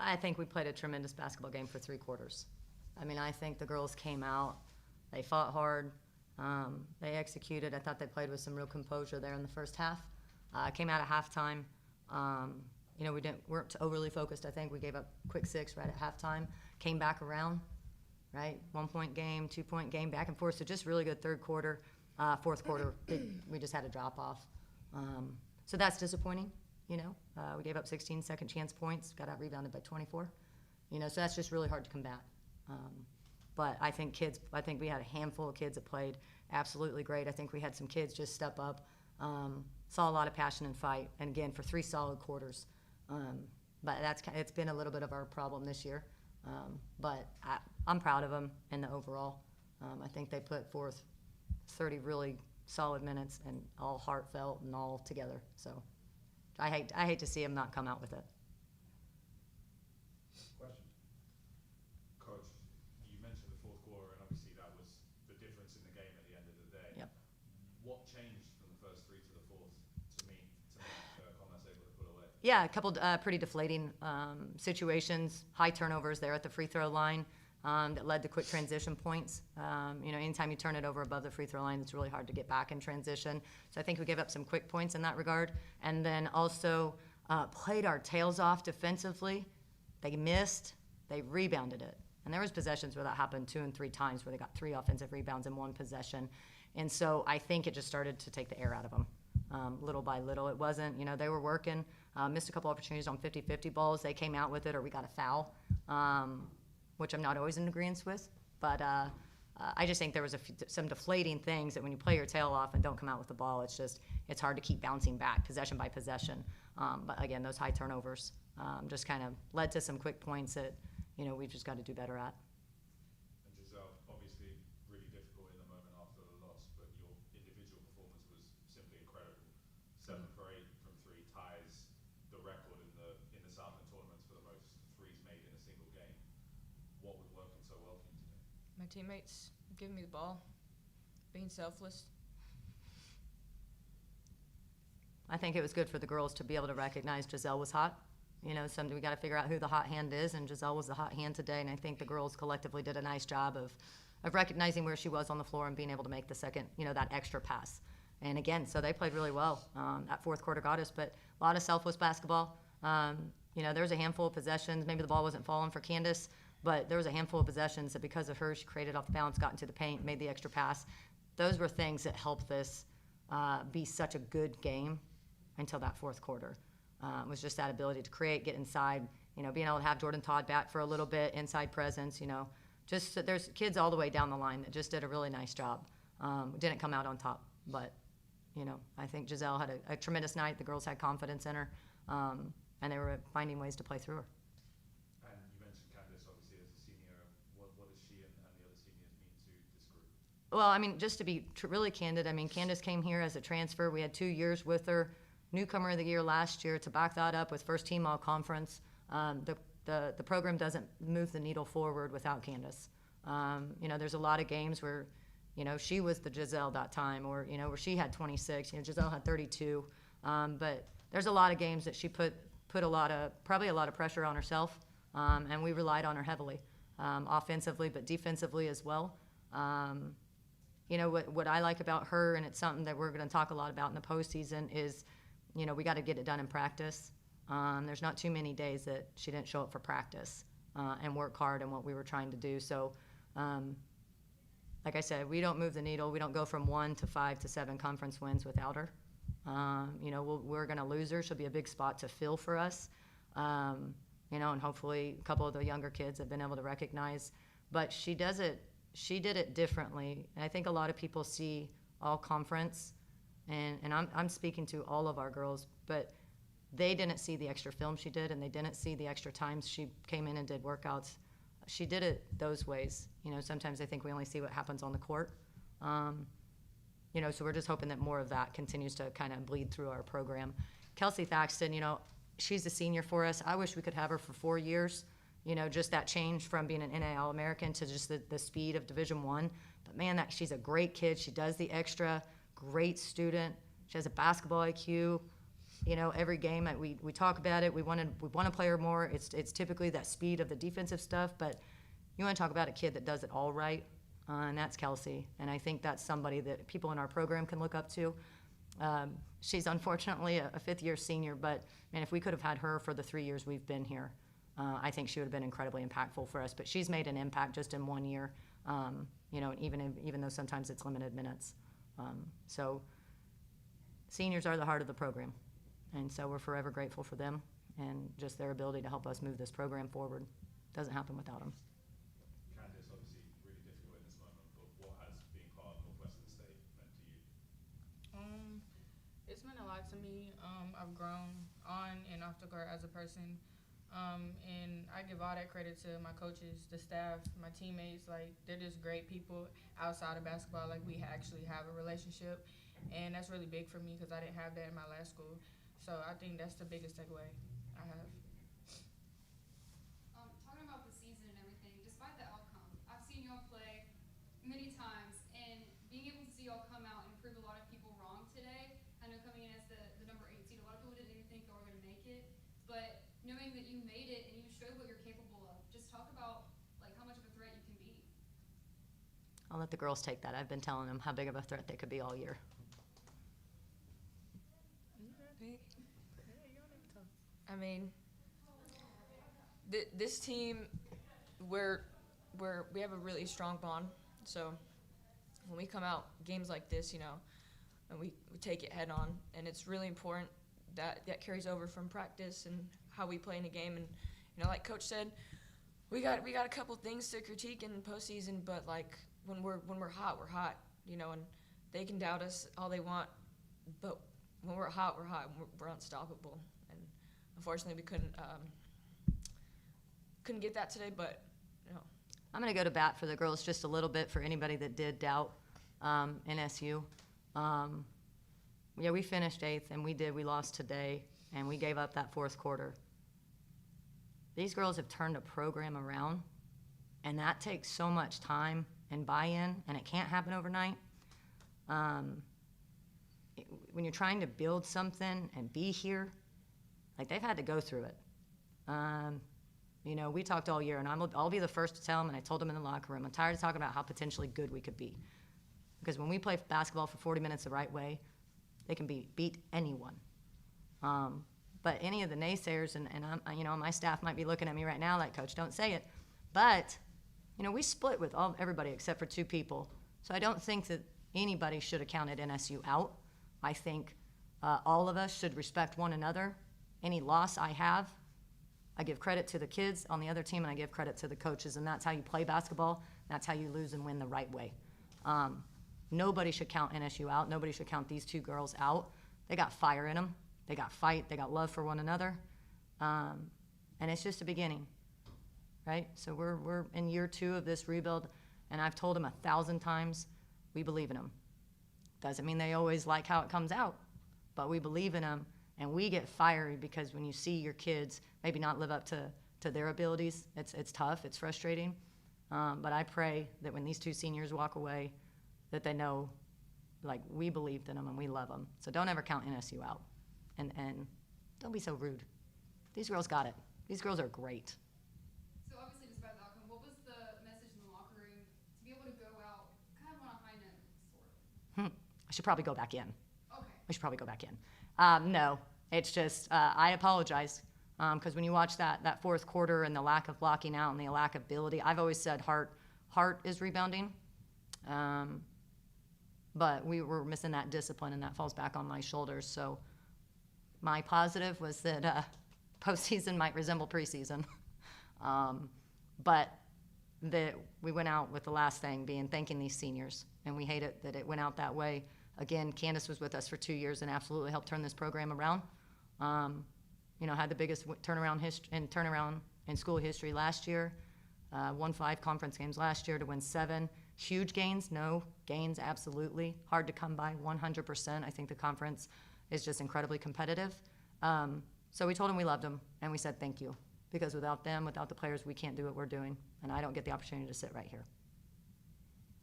I think we played a tremendous basketball game for 3 quarters. I mean, I think the girls came out, they fought hard, they executed. I thought they played with some real composure there in the first half. Came out at halftime. You know, weren't overly focused. I think we gave up quick 6 right at halftime. Came back around, right? 1-point game, 2-point game, back and forth. So just really good third quarter. Fourth quarter, we just had a drop off. So that's disappointing. You know, we gave up 16 second chance points, got out rebounded by 24. You know, so that's just really hard to combat. But I think we had a handful of kids that played absolutely great. I think we had some kids just step up, saw a lot of passion and fight, and again, for 3 solid quarters. But it's been a little bit of our problem this year. But I'm proud of them in the overall. I think they put forth 30 really solid minutes and all heartfelt and all together. So I hate to see them not come out with it. Question. Coach, you mentioned the fourth quarter, and obviously that was the difference in the game at the end of the day. Yep. What changed from the first 3 to the fourth to make Commerce able to put away? Yeah, a couple pretty deflating situations, high turnovers there at the free throw line that led to quick transition points. You know, anytime you turn it over above the free throw line, it's really hard to get back in transition. So I think we gave up some quick points in that regard. And then also played our tails off defensively. They missed, they rebounded it. And there was possessions where that happened 2 and 3 times where they got 3 offensive rebounds in 1 possession. And so I think it just started to take the air out of them. Little by little. It wasn't, you know, they were working, missed a couple opportunities on 50-50 balls. They came out with it, or we got a foul, which I'm not always in agreement with. But I just think there was some deflating things that when you play your tail off and don't come out with the ball, it's hard to keep bouncing back possession by possession. But again, those high turnovers just kind of led to some quick points that, you know, we've just got to do better at. And Giselle, obviously really difficult in the moment after the loss, but your individual performance was simply incredible. 7 for 8 from 3 ties the record in the Southland tournaments for the most threes made in a single game. What was working so well for you today? My teammates giving me the ball, being selfless. I think it was good for the girls to be able to recognize Giselle was hot. You know, we got to figure out who the hot hand is, and Giselle was the hot hand today. And I think the girls collectively did a nice job of recognizing where she was on the floor and being able to make the second, you know, that extra pass. And again, so they played really well. That fourth quarter got us, but a lot of selfless basketball. You know, there was a handful of possessions. Maybe the ball wasn't falling for Candace, but there was a handful of possessions that because of her, she created off the bounce, got into the paint, made the extra pass. Those were things that helped this be such a good game until that fourth quarter. Was just that ability to create, get inside, you know, being able to have Jordan Todd back for a little bit, inside presence, you know. Just there's kids all the way down the line that just did a really nice job. Didn't come out on top, but, you know, I think Giselle had a tremendous night. The girls had confidence in her, and they were finding ways to play through her. And you mentioned Candace, obviously, as a senior. What does she and the other seniors mean to this group? Well, I mean, just to be really candid, I mean, Candace came here as a transfer. We had 2 years with her. Newcomer of the year last year. To back that up with first team all conference, the program doesn't move the needle forward without Candace. You know, there's a lot of games where, you know, she was the Giselle that time, or, you know, where she had 26. You know, Giselle had 32. But there's a lot of games that she put probably a lot of pressure on herself, and we relied on her heavily, offensively, but defensively as well. You know, what I like about her, and it's something that we're going to talk a lot about in the postseason, is, you know, we got to get it done in practice. There's not too many days that she didn't show up for practice and work hard in what we were trying to do. So, like I said, we don't move the needle. We don't go from 1 to 5 to 7 conference wins without her. You know, we're going to lose her. She'll be a big spot to fill for us. You know, and hopefully a couple of the younger kids have been able to recognize. But she did it differently. And I think a lot of people see all conference, and I'm speaking to all of our girls, but they didn't see the extra film she did, and they didn't see the extra times she came in and did workouts. She did it those ways. You know, sometimes I think we only see what happens on the court. You know, so we're just hoping that more of that continues to kind of bleed through our program. Kelsey Thaxton, you know, she's a senior for us. I wish we could have her for 4 years. You know, just that change from being an NA All-American to just the speed of Division I. But, man, she's a great kid. She does the extra, great student. She has a basketball IQ, every game we talk about it. We want to play her more. It's typically that speed of the defensive stuff, but you want to talk about a kid that does it all right, and that's Kelsey. And I think that's somebody that people in our program can look up to. She's unfortunately a fifth-year senior, but man, if we could have had her for the 3 years we've been here, I think she would have been incredibly impactful for us. But she's made an impact just in 1 year, even though sometimes it's limited minutes. So seniors are the heart of the program, and so we're forever grateful for them and just their ability to help us move this program forward. Doesn't happen without them. Candace, obviously really difficult in this moment, but what has being part of Northwestern State meant to you? It's meant a lot to me. I've grown on and off the court as a person. And I give all that credit to my coaches, the staff, my teammates. Like, they're just great people outside of basketball. Like, we actually have a relationship, and that's really big for me because I didn't have that in my last school. So I think that's the biggest takeaway I have. Talking about the season and everything, despite the outcome, I've seen y'all play many times, and being able to see y'all come out and prove a lot of people wrong today. I know coming in as the number 8 seed, a lot of people didn't even think y'all were going to make it, but knowing that you made it and you showed what you're capable of, just talk about like how much of a threat you can be. I'll let the girls take that. I've been telling them how big of a threat they could be all year. I mean, this team, we have a really strong bond. So when we come out games like this, and we take it head on, and it's really important that carries over from practice and how we play in a game. And like Coach said, we got a couple things to critique in postseason, but like when we're hot, we're hot. And they can doubt us all they want, but when we're hot, we're unstoppable. And unfortunately, we couldn't get that today, but I'm going to go to bat for the girls just a little bit for anybody that did doubt NSU. We finished 8th, and we lost today, and we gave up that fourth quarter. These girls have turned a program around, and that takes so much time and buy-in, and it can't happen overnight. When you're trying to build something and be here, like they've had to go through it. We talked all year, and I'll be the first to tell them, and I told them in the locker room, I'm tired of talking about how potentially good we could be. Because when we play basketball for 40 minutes the right way, they can beat anyone. But any of the naysayers, and my staff might be looking at me right now like, Coach, don't say it. But, we split with everybody except for 2 people. So I don't think that anybody should have counted NSU out. I think all of us should respect one another. Any loss I have, I give credit to the kids on the other team, and I give credit to the coaches, and that's how you play basketball. That's how you lose and win the right way. Nobody should count NSU out. Nobody should count these 2 girls out. They got fire in them. They got fight. They got love for one another. And it's just a beginning, right? So we're in year 2 of this rebuild, and I've told them 1,000 times, we believe in them. Doesn't mean they always like how it comes out, but we believe in them, and we get fiery because when you see your kids maybe not live up to their abilities, it's tough, it's frustrating. But I pray that when these 2 seniors walk away, that they know, like, we believed in them and we love them. So don't ever count NSU out. And don't be so rude. These girls got it. These girls are great. So obviously, despite the outcome, what was the message in the locker room to be able to go out kind of on a high note, sort of? I should probably go back in. Okay. I should probably go back in. No, it's just I apologize because when you watch that fourth quarter and the lack of blocking out and the lack of ability, I've always said heart is rebounding. But we were missing that discipline, and that falls back on my shoulders. So my positive was that postseason might resemble preseason. But that we went out with the last thing being thanking these seniors, and we hate it that it went out that way. Again, Candace was with us for 2 years and absolutely helped turn this program around. Had the biggest turnaround in school history last year. Won 5 conference games last year to win 7. Huge gains? No. Gains, absolutely. Hard to come by, 100%. I think the conference is just incredibly competitive. So we told them we loved them, and we said thank you. Because without them, without the players, we can't do what we're doing. And I don't get the opportunity to sit right here.